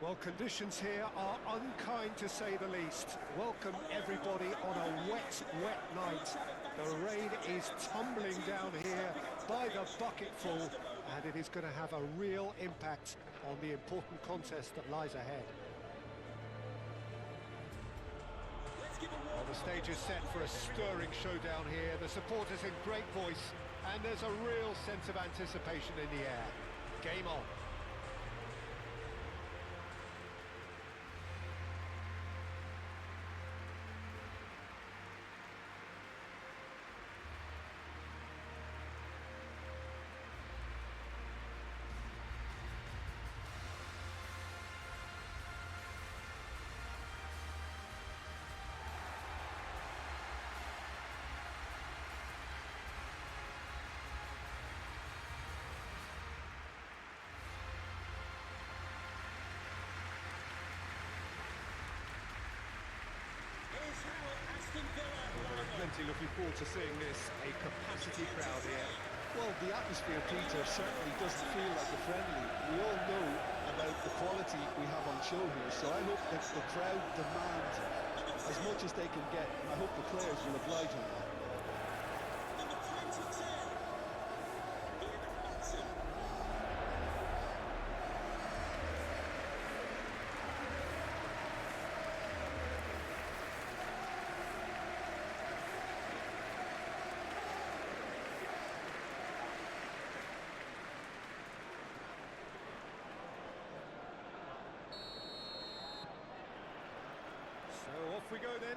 Well, conditions here are unkind to say the least. Welcome everybody on a wet, wet night. The rain is tumbling down here by the bucketful, and it is going to have a real impact on the important contest that lies ahead. Well, the stage is set for a stirring showdown here. The supporters in great voice, and there's a real sense of anticipation in the air. Game on. Aston Villa. Well, we're plenty looking forward to seeing this, a capacity crowd here. Well, the atmosphere, Peter, certainly doesn't feel like a friendly. We all know about the quality we have on show here, so I hope that the crowd demand as much as they can get, and I hope the players will oblige on that. Number 22, Ian Hudson. So off we go then.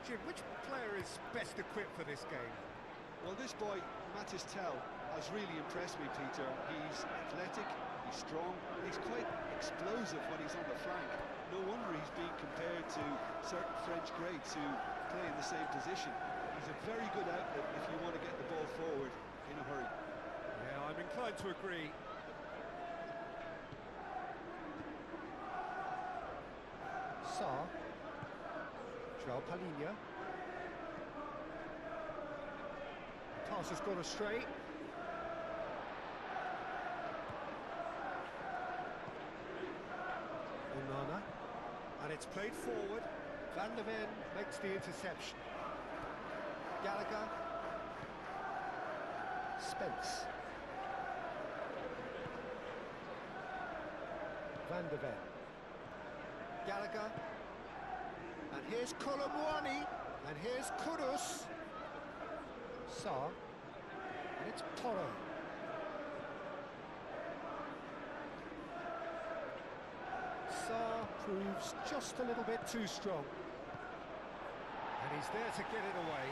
Jim, which player is best equipped for this game? Well, this boy, Matis Tell, has really impressed me, Peter. He's athletic, he's strong, and he's quite explosive when he's on the flank. No wonder he's being compared to certain French greats who play in the same position. He's a very good outlet if you want to get the ball forward in a hurry. Yeah, I'm inclined to agree. Sarr. João Palhinha. Pass has gone astray. Onana. And it's played forward. Van der Ven makes the interception. Gallagher. Spence. Van der Ven. Gallagher. And here's Colomwani. And here's Kudus. Sarr. And it's Porro. Sarr proves just a little bit too strong. And he's there to get it away.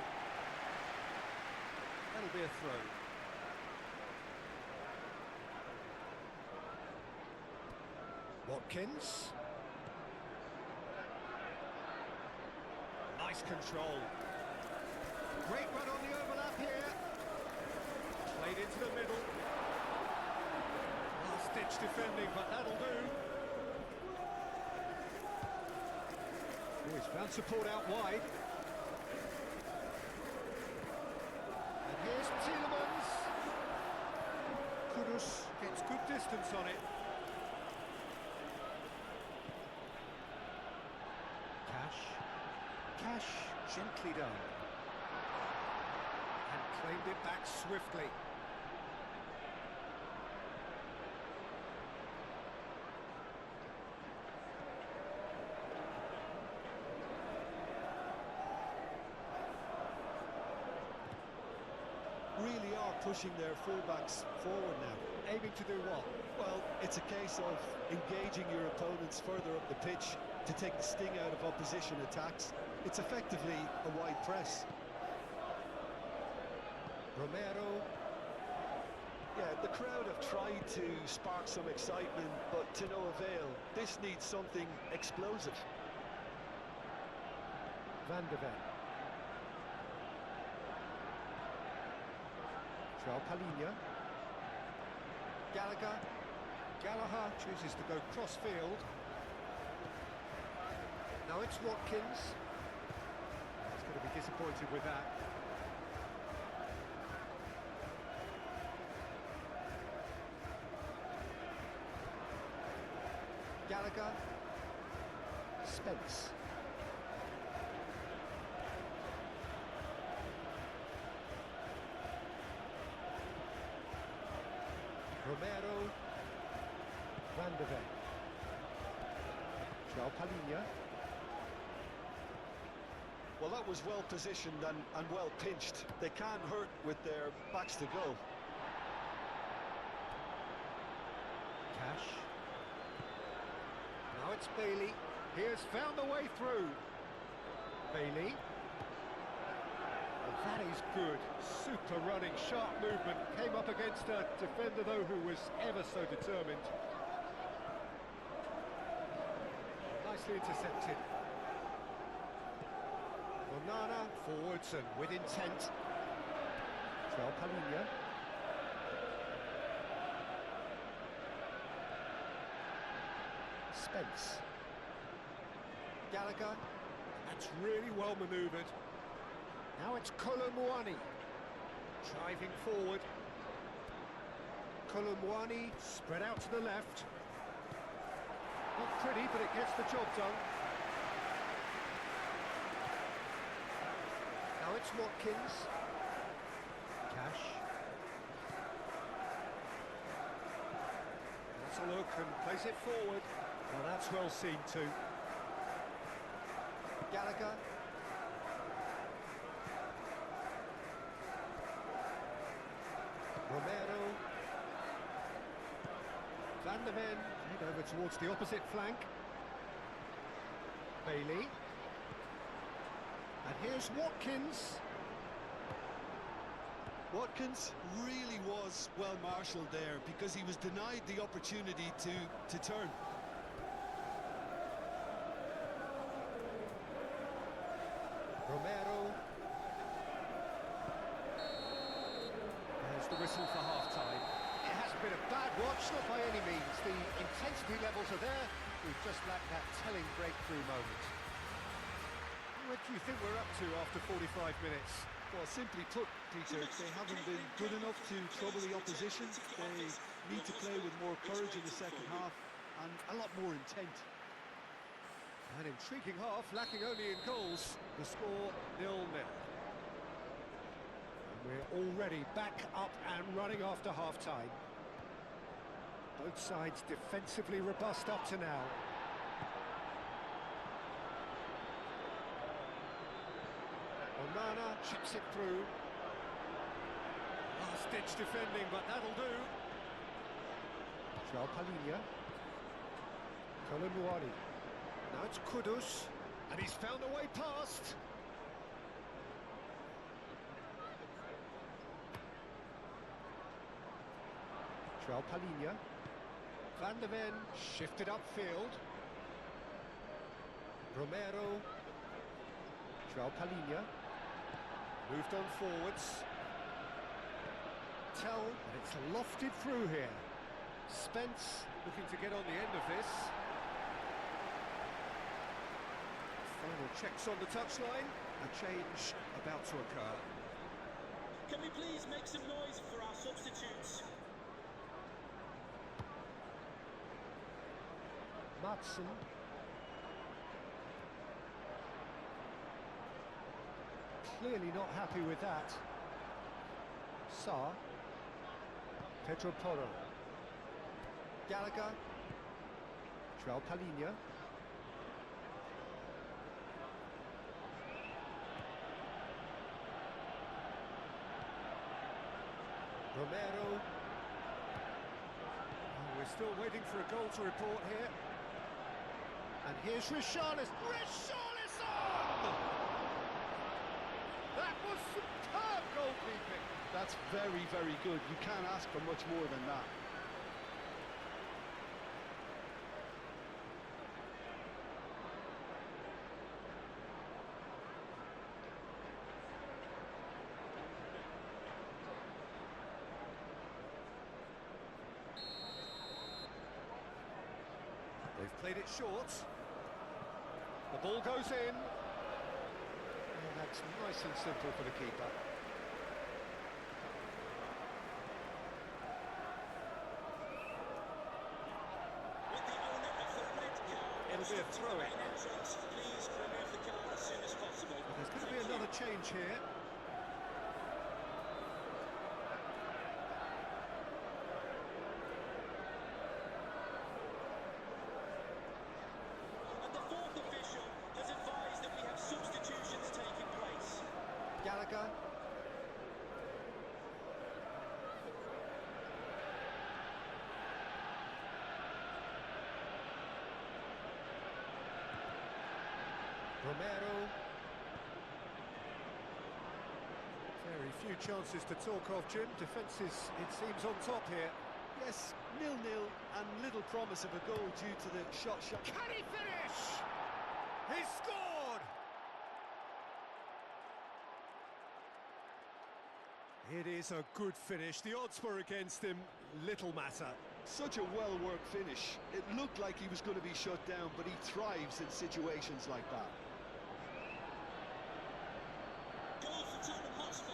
That'll be a throw. Watkins. Nice control. Great run on the overlap here. Played into the middle. Last-ditch defending, but that'll do. Oh, he's found support out wide. And here's Tielemans. Kudus gets good distance on it. Cash, gently done. And claimed it back swiftly. Really are pushing their fullbacks forward now. Aiming to do what? Well, it's a case of engaging your opponents further up the pitch to take the sting out of opposition attacks. It's effectively a wide press. Romero. Yeah, the crowd have tried to spark some excitement, but to no avail. This needs something explosive. Van der Ven. João Palhinha. Gallagher chooses to go cross-field. Now it's Watkins. He's going to be disappointed with that. Gallagher. Spence. Romero. Van de Ven. João Palhinha. Well, that was well positioned and well pinched. They can't hurt with their backs to goal. Cash. Now it's Bailey. He has found the way through. Bailey. Oh, that is good. Super running, sharp movement. Came up against a defender, though, who was ever so determined. Nicely intercepted. Onana forwards and with intent. João Palhinha. Spence. Gallagher. That's really well manoeuvred. Now it's Colomwani. Driving forward. Colomwani spread out to the left. Not pretty, but it gets the job done. Now it's Watkins. Cash. That's a look and plays it forward. Well, that's well seen too. Gallagher. Romero. Van de Ven. Played over towards the opposite flank. Bailey. And here's Watkins. Watkins really was well marshalled there because he was denied the opportunity to turn. Romero. There's the whistle for half-time. It hasn't been a bad watch, not by any means. The intensity levels are there. We've just lacked that telling breakthrough moment. What do you think we're up to after 45 minutes? Well, simply put, Peter, they haven't been good enough to trouble the opposition. They need to play with more courage in the second half and a lot more intent. An intriguing half, lacking only in goals. The score 0-0. And we're already back up and running after half-time. Both sides defensively robust up to now. Onana chips it through. Last-ditch defending, but that'll do. João Palhinha. Colomwani. Now it's Kudus, and he's found a way past. João Palhinha. Van de Ven shifted upfield. Romero. João Palhinha. Moved on forwards. Tell, and it's lofted through here. Spence looking to get on the end of this. Final checks on the touchline. A change about to occur. Can we please make some noise for our substitutes? Matson. Clearly not happy with that. Sarr. Pedro Porro. Gallagher. João Palhinha. Romero. Oh, we're still waiting for a goal to report here. And here's Richarlison. Richarlison! That was superb goalkeeping. That's very, very good. You can't ask for much more than that. They've played it short. The ball goes in. And that's nice and simple for the keeper. With the owner of the red It'll be a throw-in. Please remove the card as soon as possible. There's going to be another change here. And the fourth official has advised that we have substitutions taking place. Gallagher. Romero. Very few chances to talk of, Jim. Defence is, it seems, on top here. Yes, 0-0 and little promise of a goal due to the shot. Can he finish? He scored! It is a good finish. The odds were against him. Little matter. Such a well-worked finish. It looked like he was going to be shut down, but he thrives in situations like that. Goal for Tottenham Hotspur.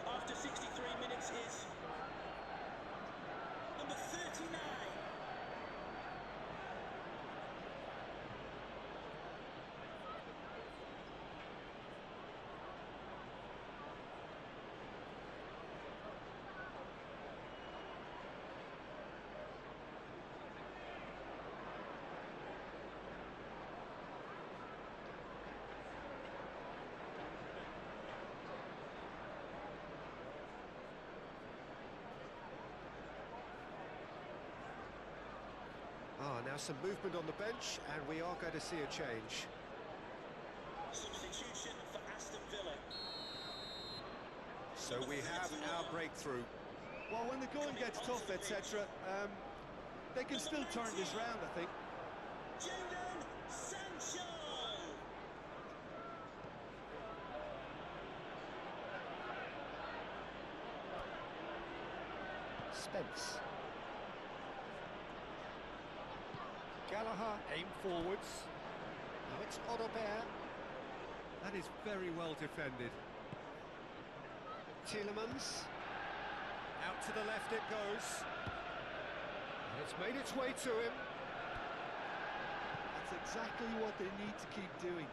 After 63 minutes is number 39. Now some movement on the bench, and we are going to see a change. Substitution for Aston Villa. So we have our breakthrough. Well, when the going gets tough, etc., they can still turn this round, I think. Jadon Sancho. Spence. Gallagher, aim forwards. Now it's Odobert. That is very well defended. Tielemans. Out to the left it goes. And it's made its way to him. That's exactly what they need to keep doing.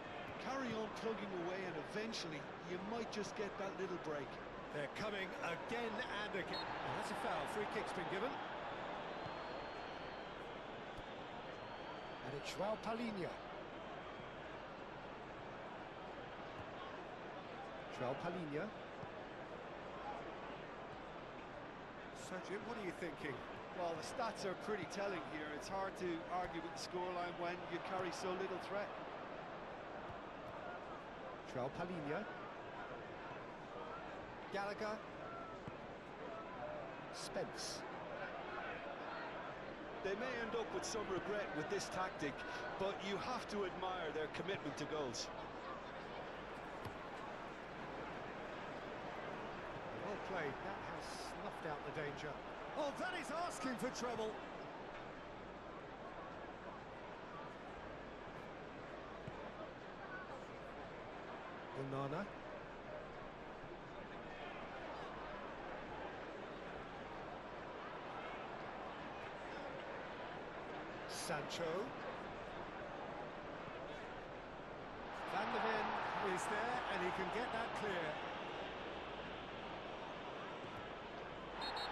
Carry on plugging away, and eventually you might just get that little break. They're coming again and again. Oh, that's a foul. Free kick's been given. And it's João Palhinha. João Palhinha. So, Jim, what are you thinking? Well, the stats are pretty telling here. It's hard to argue with the scoreline when you carry so little threat. João Palhinha. Gallagher. Spence. They may end up with some regret with this tactic, but you have to admire their commitment to goals. Well played. That has snuffed out the danger. Oh, that is asking for trouble. Onana. Sancho. Van de Ven is there, and he can get that clear.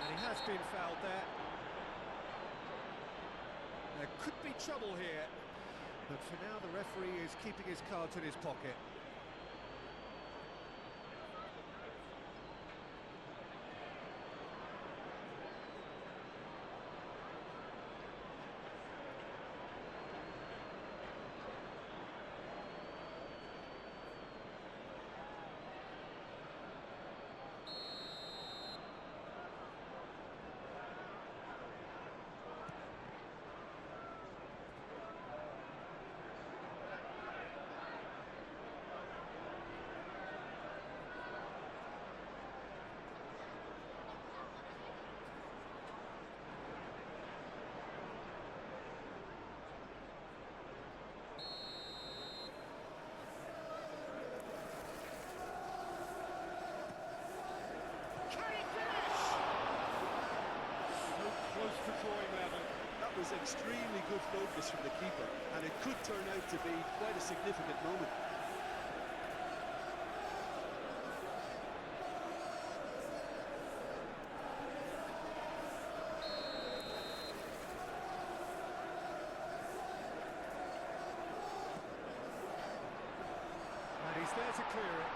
And he has been fouled there. There could be trouble here, but for now the referee is keeping his cards in his pocket. is extremely good focus from the keeper, and it could turn out to be quite a significant moment. And he's there to clear it.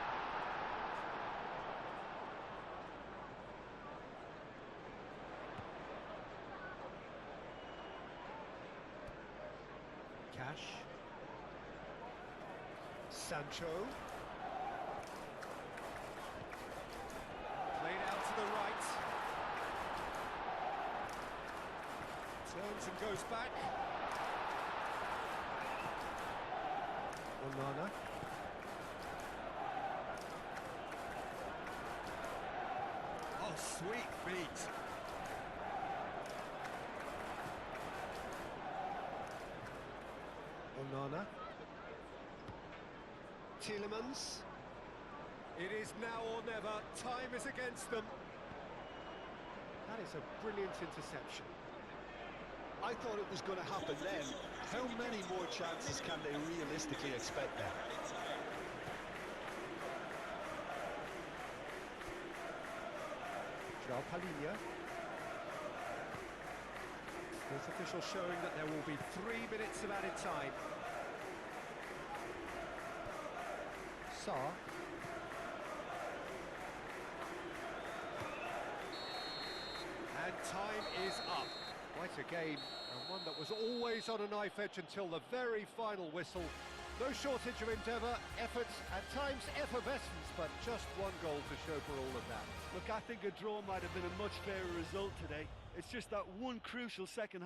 Cash. Sancho. Played out to the right. Turns and goes back. Onana. Oh, sweet feet. Onana. Tielemans. It is now or never. Time is against them. That is a brilliant interception. I thought it was going to happen then. How many more chances can they realistically expect now? João Palhinha. This official showing that there will be 3 minutes of added time. Sarr. And time is up. Quite a game, and one that was always on a knife edge until the very final whistle. No shortage of endeavour, effort, at times effervescence, but just one goal to show for all of that. Look, I think a draw might have been a much fairer result today. It's just that one crucial second